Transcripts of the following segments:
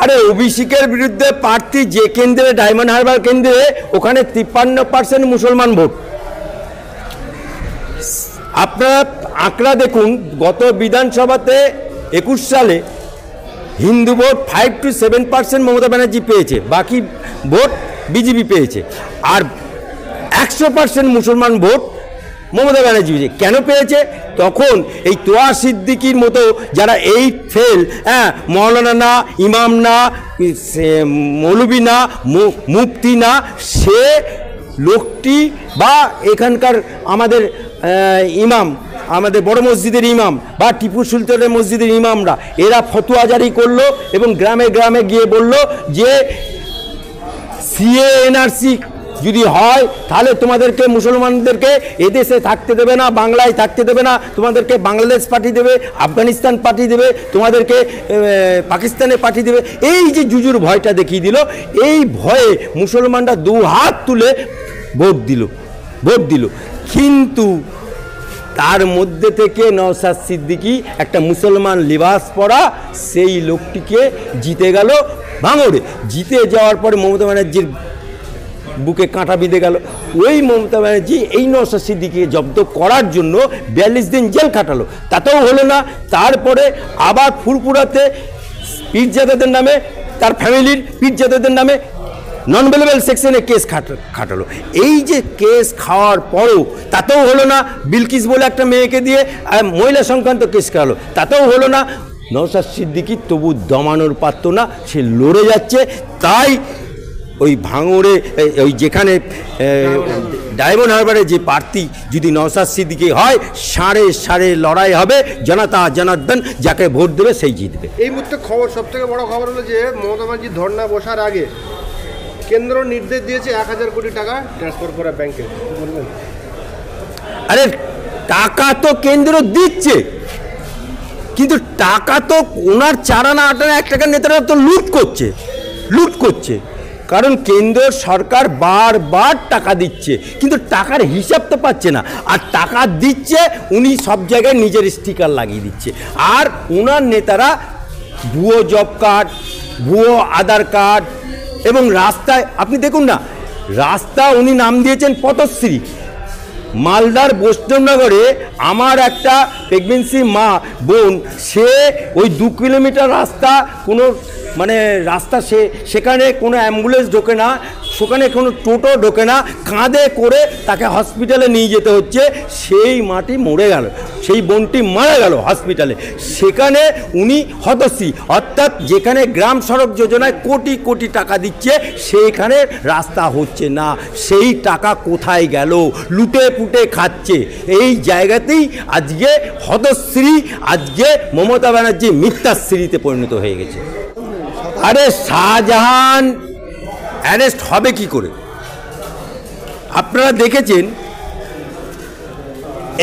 আরে অভিষেকের বিরুদ্ধে প্রার্থী যে কেন্দ্রে, ডায়মন্ড হারবার কেন্দ্রে, ওখানে 53% মুসলমান ভোট। আপনারা আঁকড়া দেখুন, গত বিধানসভাতে 21 সালে হিন্দু ভোট 5 to 7% মমতা ব্যানার্জি পেয়েছে, বাকি ভোট বিজেপি পেয়েছে। আর 100% মুসলমান ভোট মমতা ব্যানার্জি পেয়েছে। কেন পেয়েছে? তখন এই তোয়া সিদ্দিকির মতো যারা এই ফেল, মৌলানা না, ইমাম না, মৌলবি না, মুফতি না, সে লোকটি বা এখানকার আমাদের ইমাম, আমাদের বড় মসজিদের ইমাম বা টিপু সুলতানের মসজিদের ইমামরা, এরা ফতোয়া জারি করলো এবং গ্রামে গ্রামে গিয়ে বলল যে সিএ এনআরসি যদি হয় তাহলে তোমাদেরকে, মুসলমানদেরকে এদেশে থাকতে দেবে না, বাংলায় থাকতে দেবে না, তোমাদেরকে বাংলাদেশ পাঠিয়ে দেবে, আফগানিস্তান পাঠিয়ে দেবে, তোমাদেরকে পাকিস্তানে পাঠিয়ে দেবে। এই যে জুজুর ভয়টা দেখিয়ে দিল, এই ভয়ে মুসলমানরা দু হাত তুলে ভোট দিল। কিন্তু তার মধ্যে থেকে নওশাদ সিদ্দিকী, একটা মুসলমান লিবাস পরা সেই লোকটিকে জিতে গেল ভাঙড়ে। জিতে যাওয়ার পরে মমতা ব্যানার্জির বুকে কাঁটা বিঁধে গেল। ওই মমতা ব্যানার্জি এই নওশাদ সিদ্দিকীকে জব্দ করার জন্য 42 দিন জেল খাটালো, তাতেও হলো না। তারপরে আবার ফুরপুরাতে পীরজাদাদের নামে, তার ফ্যামিলির পীরজাদাদের নামে নন বেলেবল সেকশনে কেস খাটালো। এই যে কেস খাওয়ার পরও তাতেও হলো না। বিলকিস বলে একটা মেয়েকে দিয়ে মহিলা সংক্রান্ত কেস খাওয়ালো, তাতেও হলো না। নওশাদ সিদ্দিকী তবু দমানোর পারত না, সে লড়ে যাচ্ছে। তাই ওই ভাঙড়ে, ওই যেখানে ডায়মন্ড হারবারে যে প্রার্থী যদি নওশাদ সিদ্দিকী হয়, সাড়ে লড়াই হবে, জনতা জনার্দন যাকে ভোট দেবে সেই জিতবে। এই মুহূর্তে খবর, সব থেকে বড় খবর হলো যে মমতা ব্যানার্জি ধর্না বসার আগে কেন্দ্র নির্দেশ দিয়েছে 1000 কোটি টাকা ট্রান্সফার করা ব্যাংকে। বলবেন? আরে টাকা তো কেন্দ্র দিচ্ছে, কিন্তু টাকা তো ওনার 4 আনা 8 আনা 1 টাকার নেতারা তো লুট করছে। কারণ কেন্দ্র সরকার বারবার টাকা দিচ্ছে, কিন্তু টাকার হিসাব তো পাচ্ছে না। আর টাকা দিচ্ছে, উনি সব জায়গায় নিজের স্টিকার লাগিয়ে দিচ্ছে। আর ওনার নেতারা ভুয়ো জব কার্ড, ভুয়ো আধার কার্ড, এবং রাস্তায় আপনি দেখুন না, রাস্তা উনি নাম দিয়েছেন পথশ্রী। মালদার বৈষ্ণবনগরে আমার একটা প্রেগনেন্সি মা বোন, সে ওই 2 কিলোমিটার রাস্তা, কোনো মানে রাস্তা, সেখানে কোনো অ্যাম্বুলেন্স ঢোকে না, সেখানে কোনো টোটো ঢোকে না, কাঁধে করে তাকে হসপিটালে নিয়ে যেতে হচ্ছে। সেই মাটি মরে গেল, সেই বোনটি মারা গেল হসপিটালে। সেখানে উনি হতশ্রী, অর্থাৎ যেখানে গ্রাম সড়ক যোজনায় কোটি কোটি টাকা দিচ্ছে, সেইখানে রাস্তা হচ্ছে না। সেই টাকা কোথায় গেল? লুটে পুটে খাচ্ছে। এই জায়গাতেই আজকে হতশ্রী, আজকে মমতা ব্যানার্জি মিথ্যাশ্রীতে পরিণত হয়ে গেছে। আরে শাহজাহান অ্যারেস্ট হবে কি করে? আপনারা দেখেছেন,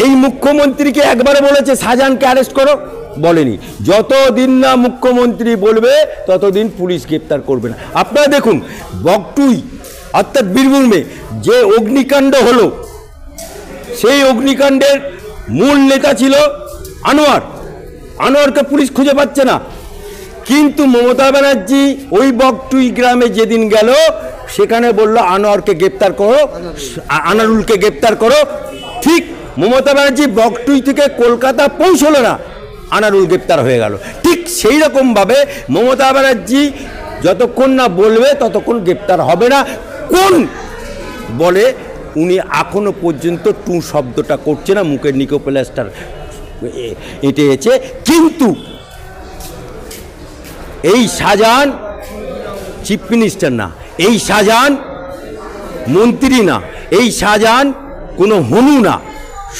এই মুখ্যমন্ত্রীকে একবারে বলেছে শাহজাহানকে অ্যারেস্ট করো, বলেনি। যতদিন না মুখ্যমন্ত্রী বলবে ততদিন পুলিশ গ্রেপ্তার করবে না। আপনারা দেখুন, বকটুই অর্থাৎ বীরভূমে যে অগ্নিকাণ্ড হলো, সেই অগ্নিকাণ্ডের মূল নেতা ছিল আনোয়ারকে পুলিশ খুঁজে পাচ্ছে না। কিন্তু মমতা ব্যানার্জি ওই বকটুই গ্রামে যেদিন গেল, সেখানে বলল আনোয়ারকে গ্রেপ্তার করো, আনারুলকে গ্রেপ্তার করো। ঠিক মমতা ব্যানার্জি বকটুই থেকে কলকাতা পৌঁছলো না, আনারুল গ্রেপ্তার হয়ে গেল। ঠিক সেই রকমভাবে মমতা ব্যানার্জি যতক্ষণ না বলবে ততক্ষণ গ্রেপ্তার হবে না। কোন বলে উনি এখনো পর্যন্ত টু শব্দটা করছে না, মুখের নিকোপ্লাস্টার এঁটেছে। কিন্তু এই শাহজাহান চিফ মিনিস্টার না, এই শাহজাহান মন্ত্রী না, এই শাহজাহান কোনো হনু না।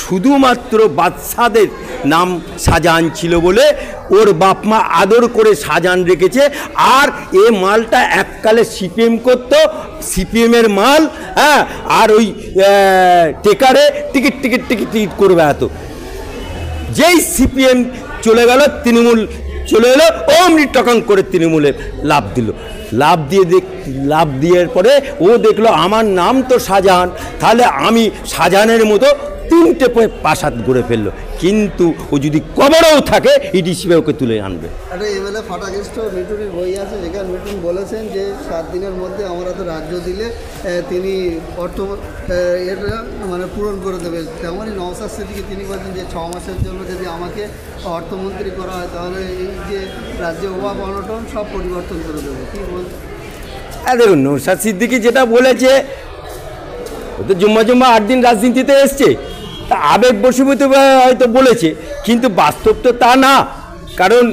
শুধুমাত্র বাদশাদের নাম শাহজাহান ছিল বলে ওর বাপ মা আদর করে শাহজাহান রেখেছে। আর এ মালটা এককালে সিপিএম করতো, সিপিএমের মাল। আর ওই টেকারে টিকিট করবে এত। যেই সিপিএম চলে গেল, তৃণমূল চলে এলো, অমনি টকাং করে তৃণমূলে লাভ দিল। লাভ দেওয়ার পরে ও দেখলো আমার নাম তো শাহজাহান, তাহলে আমি শাহজাহানের মতো 3টে প্রাসাদ গড়ে ফেললো। কিন্তু ও যদি কবরেও থাকে ইডি হিসেবে ওকে তুলে আনবে। একটা এমএলএ ফাটাকেষ্ট মিঠুনের বই আছে, যেখানে মিঠুন বলেছেন যে 7 দিনের মধ্যে আমরা তো রাজ্য দিলে তিনি অর্থ এটা মানে পূরণ করে দেবে। তেমনই নওশাদ সিদ্দিকী তিনি বলেন যে 6 মাসের জন্য যদি আমাকে অর্থমন্ত্রী করা হয় তাহলে এই যে রাজ্যে অভাব অনটন সব পরিবর্তন করে দেবে। কী বলছেন? হ্যাঁ দেখুন, নওশাদ সিদ্দিকী যেটা বলেছে, ও তো জুম্মা 8 দিন রাজনীতিতে এসছে, তা আবেগ বশীভূত হয়তো বলেছে, কিন্তু বাস্তব তো তা না। কারণ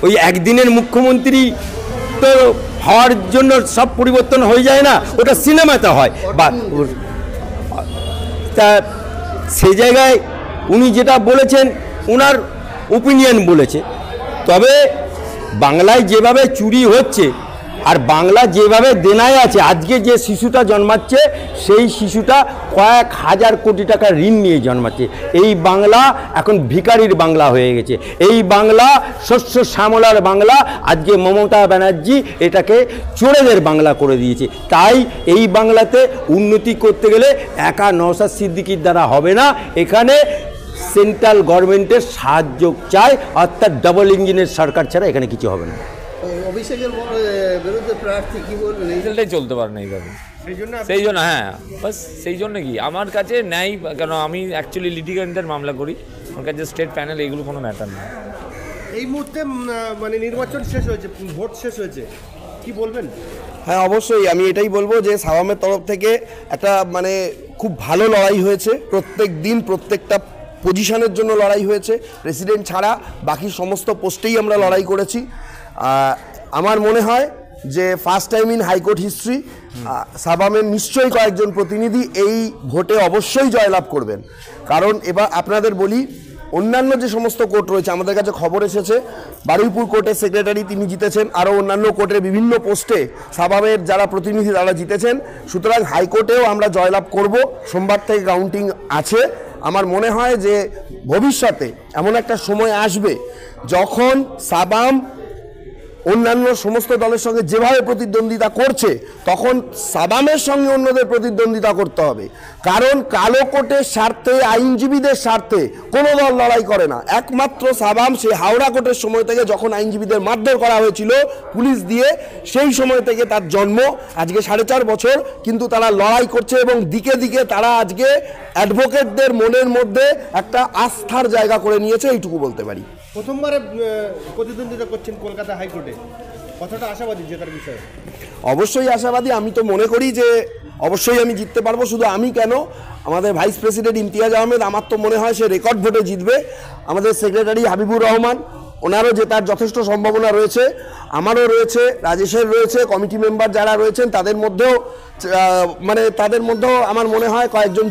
ওই একদিনের মুখ্যমন্ত্রী তো হওয়ার জন্য সব পরিবর্তন হয়ে যায় না, ওটা সিনেমাতে হয়। বা তা সেই জায়গায় উনি যেটা বলেছেন ওনার ওপিনিয়ন বলেছে। তবে বাংলায় যেভাবে চুরি হচ্ছে আর বাংলা যেভাবে দেনায় আছে, আজকে যে শিশুটা জন্মাচ্ছে সেই শিশুটা কয়েক হাজার কোটি টাকা ঋণ নিয়ে জন্মাচ্ছে। এই বাংলা এখন ভিখারির বাংলা হয়ে গেছে। এই বাংলা শস্য শ্যামলার বাংলা, আজকে মমতা ব্যানার্জি এটাকে চোরেদের বাংলা করে দিয়েছে। তাই এই বাংলাতে উন্নতি করতে গেলে একা নওশাদ সিদ্দিকীর দ্বারা হবে না, এখানে সেন্ট্রাল গভর্নমেন্টের সাহায্য চাই, অর্থাৎ ডাবল ইঞ্জিনের সরকার ছাড়া এখানে কিছু হবে না। অভিষেকের বিরুদ্ধে প্রার্থী কী বলবেন? রেজাল্টটাই চলতে পারে না এইভাবে, সেই জন্য হ্যাঁ বাস সেই জন্য কি আমার কাছে নেই, কেন আমি অ্যাকচুয়ালি লিটিগেন্টের মামলা করি, আমার কাছে স্টেট প্যানেল এইগুলো কোনো ম্যাটার না। এই মুহূর্তে মানে নির্বাচন শেষ হয়েছে, ভোট শেষ হয়েছে, কি বলবেন? হ্যাঁ অবশ্যই আমি এটাই বলবো যে সাভামের তরফ থেকে একটা মানে খুব ভালো লড়াই হয়েছে। প্রত্যেক দিন প্রত্যেকটা পজিশনের জন্য লড়াই হয়েছে, প্রেসিডেন্ট ছাড়া বাকি সমস্ত পোস্টেই আমরা লড়াই করেছি। আমার মনে হয় যে first time in high court history সাভামের নিশ্চয়ই কয়েকজন প্রতিনিধি এই ভোটে অবশ্যই জয়লাভ করবেন। কারণ এবার আপনাদের বলি, অন্যান্য যে সমস্ত কোর্ট রয়েছে, আমাদের কাছে খবর এসেছে বারুইপুর কোর্টের সেক্রেটারি তিনি জিতেছেন, আরও অন্যান্য কোর্টের বিভিন্ন পোস্টে সাভামের যারা প্রতিনিধি তারা জিতেছেন। সুতরাং হাইকোর্টেও আমরা জয়লাভ করব, সোমবার থেকে কাউন্টিং আছে। আমার মনে হয় যে ভবিষ্যতে এমন একটা সময় আসবে যখন সাভাম অন্যান্য সমস্ত দলের সঙ্গে যেভাবে প্রতিদ্বন্দ্বিতা করছে, তখন সাভামের সঙ্গে অন্যদের প্রতিদ্বন্দ্বিতা করতে হবে। কারণ কালো কোটের স্বার্থে, আইনজীবীদের স্বার্থে কোনো দল লড়াই করে না। একমাত্র সাভাম সে হাওড়া কোর্টের সময় থেকে, যখন আইনজীবীদের মারধর করা হয়েছিল পুলিশ দিয়ে, সেই সময় থেকে তার জন্ম। আজকে 4.5 বছর কিন্তু তারা লড়াই করছে এবং দিকে দিকে তারা আজকে অ্যাডভোকেটদের মনের মধ্যে একটা আস্থার জায়গা করে নিয়েছে, এইটুকু বলতে পারি। প্রথমবারে প্রতিদ্বন্দ্বিতা করছেন কলকাতা হাইকোর্টে, কতটা আশাবাদী জেতার বিষয়ে? অবশ্যই আশাবাদী। আমি তো মনে করি যে অবশ্যই আমি জিততে পারবো। শুধু আমি কেন, আমাদের ভাইস প্রেসিডেন্ট ইমতিয়াজ আহমেদ, আমার তো মনে হয় সে রেকর্ড ভোটে জিতবে। আমাদের সেক্রেটারি হাবিবুর রহমান, ওনারও জেতার যথেষ্ট সম্ভাবনা রয়েছে, আমারও রয়েছে, রাজেশের রয়েছে, কমিটি মেম্বার যারা রয়েছেন তাদের মধ্যেও আমার মনে হয় কয়েকজন